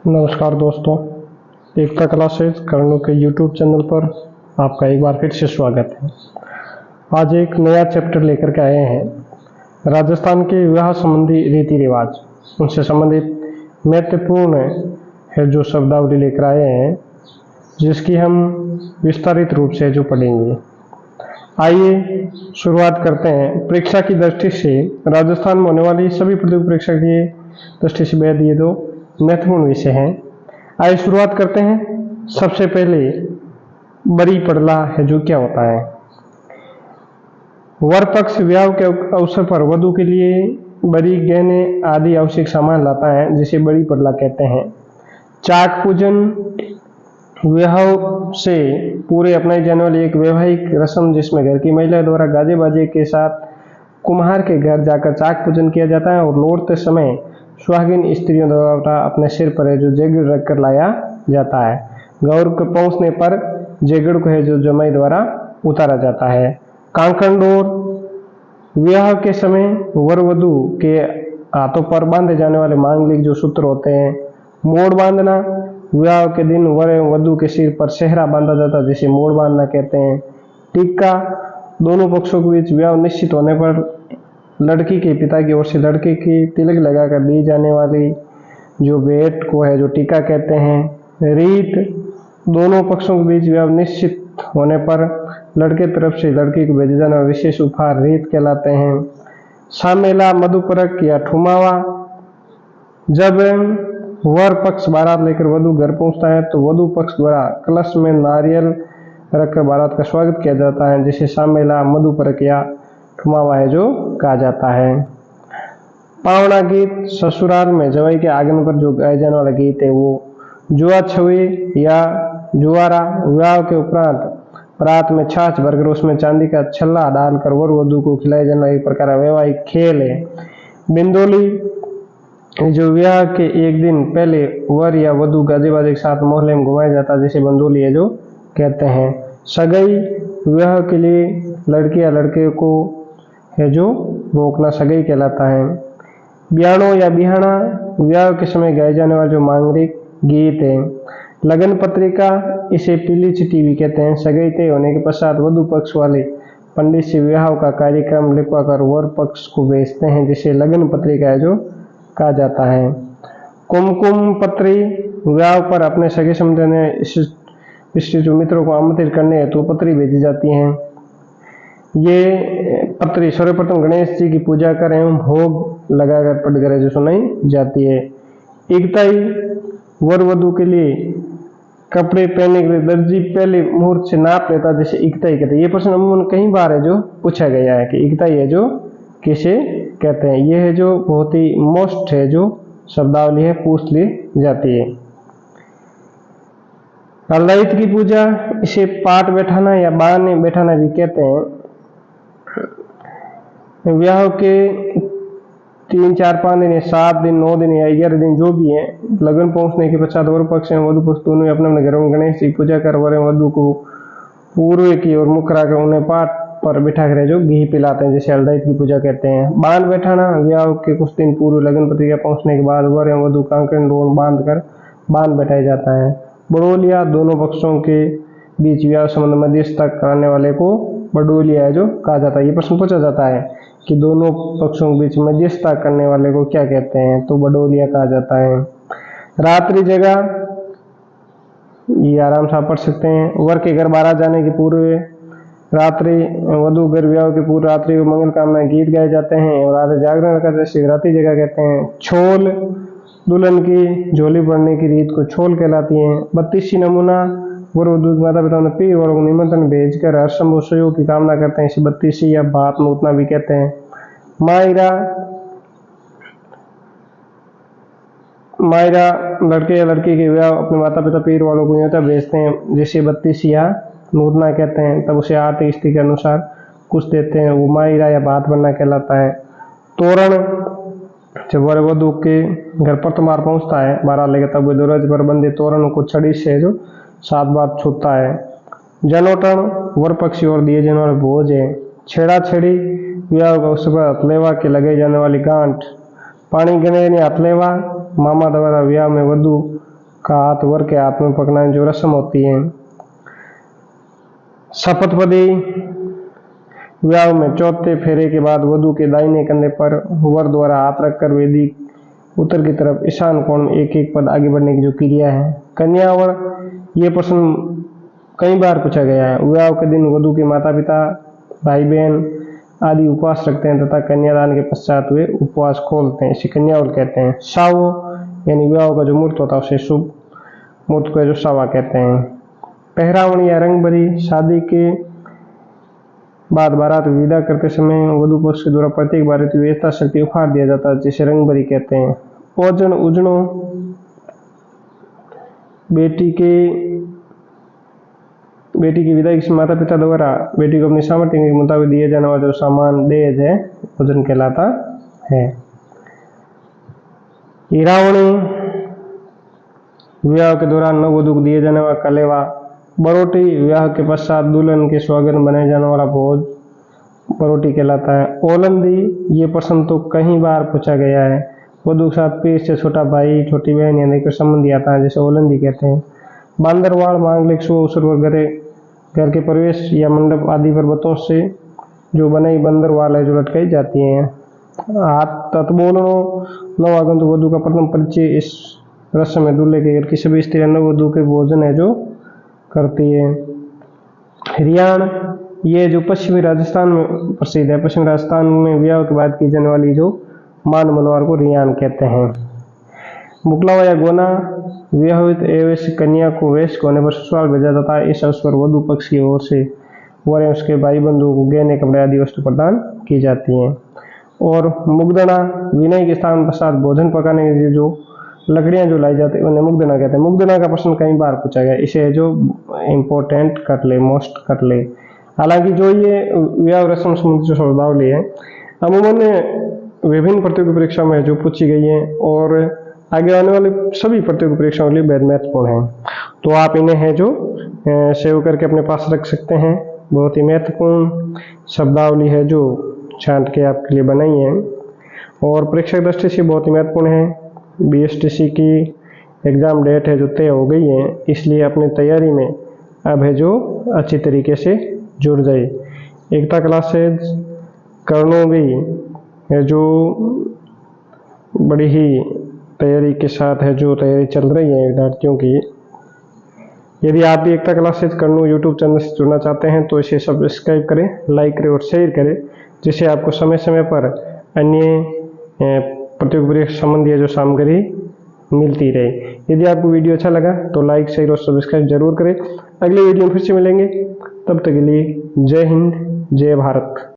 नमस्कार दोस्तों, एकता क्लासेस करनू के यूट्यूब चैनल पर आपका एक बार फिर से स्वागत है। आज एक नया चैप्टर लेकर के आए हैं। राजस्थान के विवाह संबंधी रीति रिवाज, उनसे संबंधित महत्वपूर्ण है जो शब्दावली लेकर आए हैं, जिसकी हम विस्तारित रूप से जो पढ़ेंगे। आइए शुरुआत करते हैं। परीक्षा की दृष्टि से राजस्थान में होने वाली सभी प्रतियोगी परीक्षा की दृष्टि से बेहद ये दो महत्वपूर्ण विषय हैं। आइए शुरुआत करते हैं। सबसे पहले बरी पड़ला है जो क्या होता है। वर पक्ष विवाह के अवसर पर वधु के लिए बरी, गहने आदि आवश्यक सामान लाता है, जिसे बड़ी पड़ला कहते हैं। चाक पूजन विवाह से पूरे अपनाई जाने वाली एक वैवाहिक रस्म, जिसमें घर की महिला द्वारा गाजे बाजे के साथ कुम्हार के घर जाकर चाक पूजन किया जाता है और लौटते समय सुहागिन स्त्रियों द्वारा अपने सिर पर है जो जेगड़ रखकर लाया जाता है। गौर के पहुंचने पर जेगड़ को है जो जमाई द्वारा उतारा जाता है। कांकड़ोर विवाह के समय वर वधु के हाथों पर बांधे जाने वाले मांगलिक जो सूत्र होते हैं। मोड़ बांधना, विवाह के दिन वर एवं वधु के सिर पर सेहरा बांधा जाता है, जिसे मोड़ बांधना कहते हैं। टिक्का, दोनों पक्षों के बीच विवाह निश्चित होने पर लड़की के पिता की ओर से लड़के की तिलक लगाकर दी जाने वाली जो भेंट को है जो टीका कहते हैं। रीत, दोनों पक्षों के बीच विवाह निश्चित होने पर लड़के तरफ से लड़की को भेजे जाने वाले विशेष उपहार रीत कहलाते हैं। सामेला, मधुपरक या ठुमावा, जब वर पक्ष बारात लेकर वधु घर पहुंचता है तो वधु पक्ष द्वारा कलश में नारियल रखकर बारात का स्वागत किया जाता है, जिसे सामेला, मधुपरक या ठुमावा है जो कहा जाता है। पावना गीत, ससुराल में जवाई के आगमन पर जो गाया जाने वाला गीत है वो जुआ छवे या जुआरा। विवाह के उपरांत रात में छाछ भरकर उसमें चांदी का छल्ला डालकर वर वधु को खिलाया जाने वाला एक प्रकार का वैवाहिक खेल है। बिंदोली, जो विवाह के एक दिन पहले वर या वधु गाजे बाजे के साथ मोहल्ले में घुमाया जाता है, जिसे बंदोली है जो कहते हैं। सगाई, विवाह के लिए लड़की या लड़के को है जो रोकना सगाई कहलाता है। ब्याणो या बिहाना, विवाह के समय गाए जाने वाले जो मांगलिक गीत है। लगन पत्रिका, इसे पीली चिट्ठी भी कहते हैं। सगाई तय होने के पश्चात वधु पक्ष वाले पंडित से विवाह का कार्यक्रम लिखवाकर वर पक्ष को भेजते हैं, जिसे लगन पत्रिका है जो कहा जाता है। कुमकुम पत्री, विवाह पर अपने सगे संबंधी जो मित्रों को आमंत्रित करने हेतु पत्री भेजी जाती हैं। ये पत्री सर्वप्रथम गणेश जी की पूजा कर एवं भोग लगाकर पढ़कर जो सुनाई जाती है। इकताई, वर वधु के लिए कपड़े पहनने के लिए दर्जी पहले मुहूर्त से नाप लेता है, जिसे इकताई कहते हैं। ये प्रश्न अमूमन कई बार है जो पूछा गया है कि इकताई है जो किसे कहते हैं। ये है जो बहुत ही मोस्ट है जो शब्दावली है, पूछ ली जाती है। ललित की पूजा, इसे पाट बैठाना या बाण बैठाना भी कहते हैं। विवाह के 3, 4, 5 दिन या 7 दिन, 9 दिन या 11 दिन जो भी है, लगन पहुंचने के पश्चात वर पक्ष एवं वधु पक्ष दोनों अपने अपने घरों में गणेश जी की पूजा कर वर एवं वधु को पूर्व की ओर मुख कराकर उन्हें पाट पर बिठा कर जो घी पिलाते हैं, जिसे हलदाइत की पूजा कहते हैं। बांध बैठाना, विवाह के कुछ दिन पूर्व लगन पत्रिका पहुंचने के बाद वर एवं वधु कांकड़ डोर बांध कर बांध बैठाया जाता है। बड़ोलिया, दोनों पक्षों के बीच विवाह संबंध मध्यस्थता कराने वाले को बड़ोलिया है जो कहा जाता है। ये प्रश्न पूछा जाता है कि दोनों पक्षों के बीच मध्यस्थता करने वाले को क्या कहते हैं, तो बड़ोलिया कहा जाता है। रात्रि जगह, ये आराम से आप पढ़ सकते हैं। वर के घर बारात जाने के पूर्व रात्रि, वधु घर विवाह के पूर्व रात्रि को मंगल कामना गीत गाए जाते हैं और रात्रि जागरण का शिवरात्रि जगह कहते हैं। छोल, दुल्हन की झोली भरने की रीत को छोल कहलाती है। 32 नमूना, वर वधु माता पिता ने पीर वालों को निमंत्रण भेजकर हर संभव सहयोग की कामना करते हैं, इसे 32 या बात नूतना भी कहते हैं। मायरा, मायरा लड़के या लड़की के विवाह अपने माता पिता पीर वालों को न्योता भेजते हैं, जिसे 32 या नूतना कहते हैं। तब उसे आर्थिक स्थिति के अनुसार कुछ देते हैं, वो मायरा या बात बनना कहलाता है। तोरण, जब वर वधु के घर प्रथम बार पहुंचता है बारात लेकर, तब वे दरवाजे पर बंधे तोरण को छड़ी से जो 7 बार छूता है। जनोटन, वर पक्ष की ओर दिए जाने वाले भोज है। छेड़ा छेड़ी, विवाह का अवसर पर हथलेवा के लगाई जाने वाली गांठ। पानी गणेर या हथलेवा, मामा द्वारा विवाह में वधु का हाथ वर के हाथ में पकड़ना जो रस्म होती है। शपथपदी विवाह में चौथे फेरे के बाद वधु के दाहिने कंधे पर वर द्वारा हाथ रखकर वैदिक उत्तर की तरफ ईशान कोण में एक एक पद आगे बढ़ने की जो क्रिया है। कन्यावर, ये प्रश्न कई बार पूछा गया है। विवाह के दिन वधु के माता पिता, भाई बहन आदि उपवास रखते हैं तथा कन्यादान के पश्चात वे उपवास खोलते हैं, इसे कन्यावर कहते हैं। सावो यानी विवाह का जो मुहूर्त होता है उसे शुभ मुहूर्त को जो सावा कहते हैं। पहरावणी या रंग भरी, शादी के बाद बारात विदा करते समय वधु पक्ष के द्वारा प्रत्येक बाराती को यथाशक्ति उपहार दिया जाता है, जिसे रंग भरी कहते हैं। ओजन उजनो, बेटी की विदाई के माता पिता द्वारा बेटी को अपनी सामर्थ्य के मुताबिक दिए जाने वाला जो सामान दहेज है ओजन कहलाता है। हिरावणी, विवाह के दौरान नववधु को दिए जाने वाला कलेवा। बरोटी, विवाह के पश्चात दुल्हन के स्वागत में बनाया जाने वाला भोज बरोटी कहलाता है। ओलंदी, ये प्रश्न तो कई बार पूछा गया है। वधु के साथ पीठ से छोटा भाई, छोटी बहन या कोई संबंधी आता है, जिसे ओलंदी कहते हैं। बांदरवाड़, मांगलिक शुभ अवसर पर घर के प्रवेश या मंडप आदि पर्वतों से जो बनाई बंदरवाल है जो लटकाई जाती हैं। हाथ तत्बोलनो, नवागंतुक वधु का प्रथम परिचय। इस रस्म में दूल्हे के घर की सभी स्त्रियां नववधु के भोजन है जो करती है। रियाण, ये जो पश्चिमी राजस्थान में प्रसिद्ध है। पश्चिमी राजस्थान में विवाह के बाद की जाने वाली जो मान मनोहर को रियाण कहते हैं। मुकलावा या गोना, विवाहित एवं कन्या को वयस्क होने पर ससुराल भेजा जाता है। इस अवसर पर वधु पक्ष की ओर से वर एवं उसके भाई बंधुओं को गहने, कपड़े आदि वस्तु प्रदान की जाती हैं। और मुग्धना, विनय के स्थान पश्चात भोजन पकाने के लिए जो लकड़ियां जो लाई जाती है उन्हें मुग्धना कहते हैं। मुग्धना का प्रश्न कई बार पूछा गया, इसे जो इम्पोर्टेंट कर ले, मोस्ट कर ले। हालांकि जो ये विवाह रस्म संबंधी जो शब्दावली है अमूमन विभिन्न प्रतियोगी परीक्षा में जो पूछी गई है और आगे आने वाले सभी प्रतियोगी परीक्षाओं के लिए बेहद महत्वपूर्ण है, तो आप इन्हें है जो सेव करके अपने पास रख सकते हैं। बहुत ही महत्वपूर्ण शब्दावली है जो छांट के आपके लिए बनाई है और परीक्षा की दृष्टि से बहुत ही महत्वपूर्ण है। BSTC की एग्ज़ाम डेट है जो तय हो गई है, इसलिए अपनी तैयारी में अब है जो अच्छी तरीके से जुड़ जाए। एकता क्लासेज कर्णों भी है जो बड़ी ही तैयारी के साथ है जो तैयारी चल रही है विद्यार्थियों की। यदि आप भी एकता क्लासेज कर्नूल यूट्यूब चैनल से जुड़ना चाहते हैं तो इसे सब्सक्राइब करें, लाइक करें और शेयर करें, जिससे आपको समय समय पर अन्य प्रतियोगी परीक्षा संबंधी जो सामग्री मिलती रहे। यदि आपको वीडियो अच्छा लगा तो लाइक, शेयर और सब्सक्राइब जरूर करें। अगले वीडियो में फिर से मिलेंगे, तब तक के लिए जय हिंद, जय भारत।